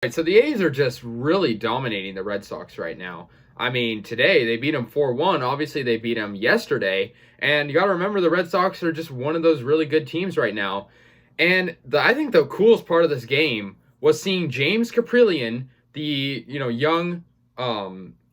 Right, so the A's are just really dominating the Red Sox right now. I mean, today they beat them 4-1. Obviously, they beat them yesterday. And you got to remember the Red Sox are just one of those really good teams right now. And I think the coolest part of this game was seeing James Kaprielian, the young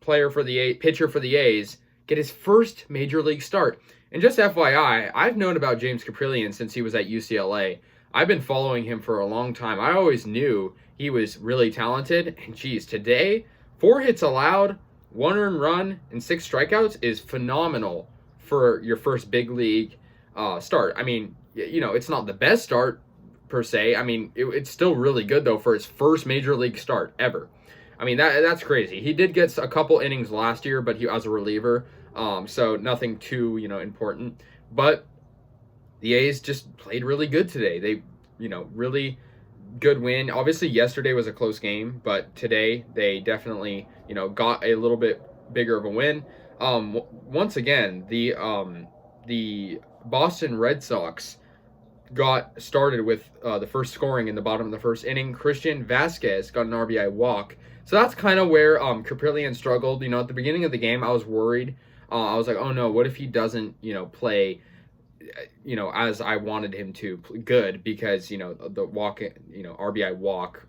player for the pitcher for the A's, get his first major league start. And just FYI, I've known about James Kaprielian since he was at UCLA. I've been following him for a long time. I always knew he was really talented. And geez, today, 4 hits allowed, 1 earned run, and 6 strikeouts is phenomenal for your first big league start. I mean, it's not the best start per se. I mean, it's still really good though for his first major league start ever. I mean, that's crazy. He did get a couple innings last year, but he was a reliever, so nothing too important. But the A's just played really good today. They, really good win. Obviously, yesterday was a close game, but today they definitely, got a little bit bigger of a win. Once again, the Boston Red Sox got started with the first scoring in the bottom of the first inning. Christian Vasquez got an RBI walk. So that's kind of where Kaprielian struggled. At the beginning of the game, I was worried. I was like, oh no, what if he doesn't, play, as I wanted him to good, because, the walk, RBI walk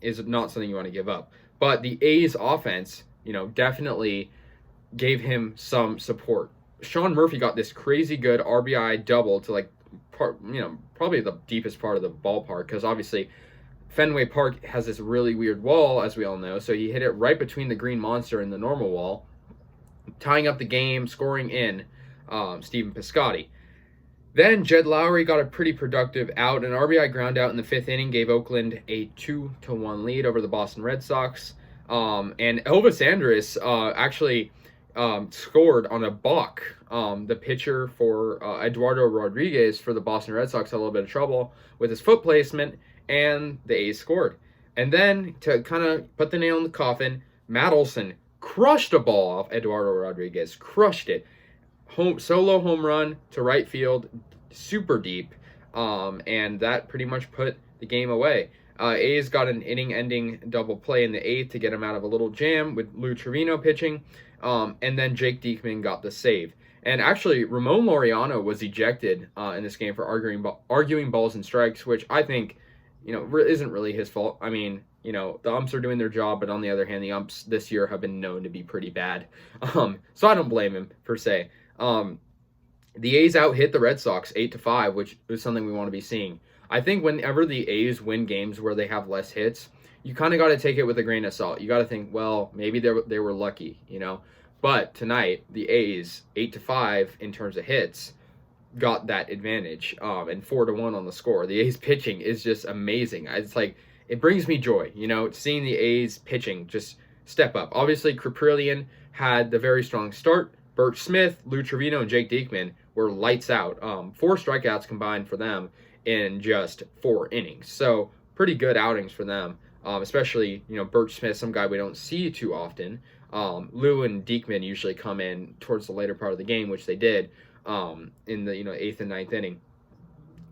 is not something you want to give up. But the A's offense, definitely gave him some support. Sean Murphy got this crazy good RBI double to probably the deepest part of the ballpark, because obviously Fenway Park has this really weird wall, as we all know. So he hit it right between the green monster and the normal wall, tying up the game, scoring in Stephen Piscotty. Then Jed Lowry got a pretty productive out. An RBI ground out in the 5th inning gave Oakland a 2-1 lead over the Boston Red Sox. And Elvis Andrus actually scored on a balk. The pitcher for Eduardo Rodriguez for the Boston Red Sox had a little bit of trouble with his foot placement, and the A's scored. And then to kind of put the nail in the coffin, Matt Olson crushed a ball off Eduardo Rodriguez, crushed it. Solo home run to right field, super deep, and that pretty much put the game away. A's got an inning-ending double play in the 8th to get him out of a little jam with Lou Trevino pitching, and then Jake Diekman got the save. And actually, Ramon Laureano was ejected in this game for arguing balls and strikes, which I think, isn't really his fault. I mean, the umps are doing their job, but on the other hand, the umps this year have been known to be pretty bad. So I don't blame him per se. The A's out-hit the Red Sox 8-5, which is something we want to be seeing. I think whenever the A's win games where they have less hits, you kind of got to take it with a grain of salt. You got to think, well, maybe they were lucky, But tonight, the A's 8-5 in terms of hits got that advantage, and 4-1 on the score. The A's pitching is just amazing. It's like, it brings me joy, seeing the A's pitching just step up. Obviously, Kaprielian had the very strong start. Burt Smith, Lou Trevino, and Jake Diekman were lights out. 4 strikeouts combined for them in just 4 innings. So pretty good outings for them, especially, Burt Smith, some guy we don't see too often. Lou and Diekman usually come in towards the later part of the game, which they did in the 8th and 9th inning.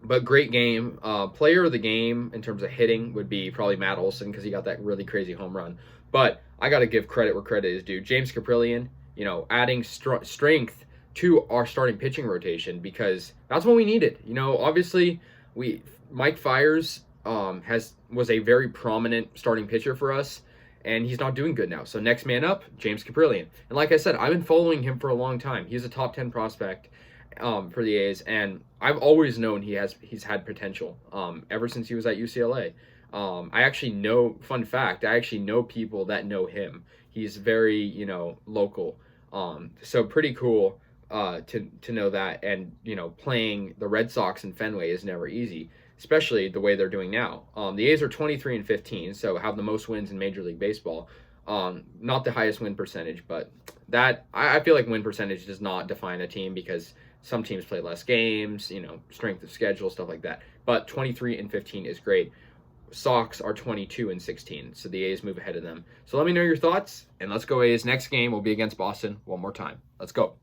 But great game. Player of the game in terms of hitting would be probably Matt Olson, because he got that really crazy home run. But I got to give credit where credit is due. James Kaprielian, adding strength to our starting pitching rotation, because that's what we needed. Obviously, Mike Fiers was a very prominent starting pitcher for us, and he's not doing good now. So next man up, James Kaprielian. And like I said, I've been following him for a long time. He's a top 10 prospect for the A's, and I've always known he's had potential ever since he was at UCLA. I actually know, fun fact, I actually know people that know him. He's very, local. So pretty cool to know that. And, playing the Red Sox in Fenway is never easy, especially the way they're doing now. The A's are 23-15, so have the most wins in Major League Baseball. Not the highest win percentage, but that I feel like win percentage does not define a team, because some teams play less games, strength of schedule, stuff like that. But 23-15 is great. Sox are 22-16, so the A's move ahead of them. So let me know your thoughts, and let's go A's. Next game will be against Boston one more time. Let's go.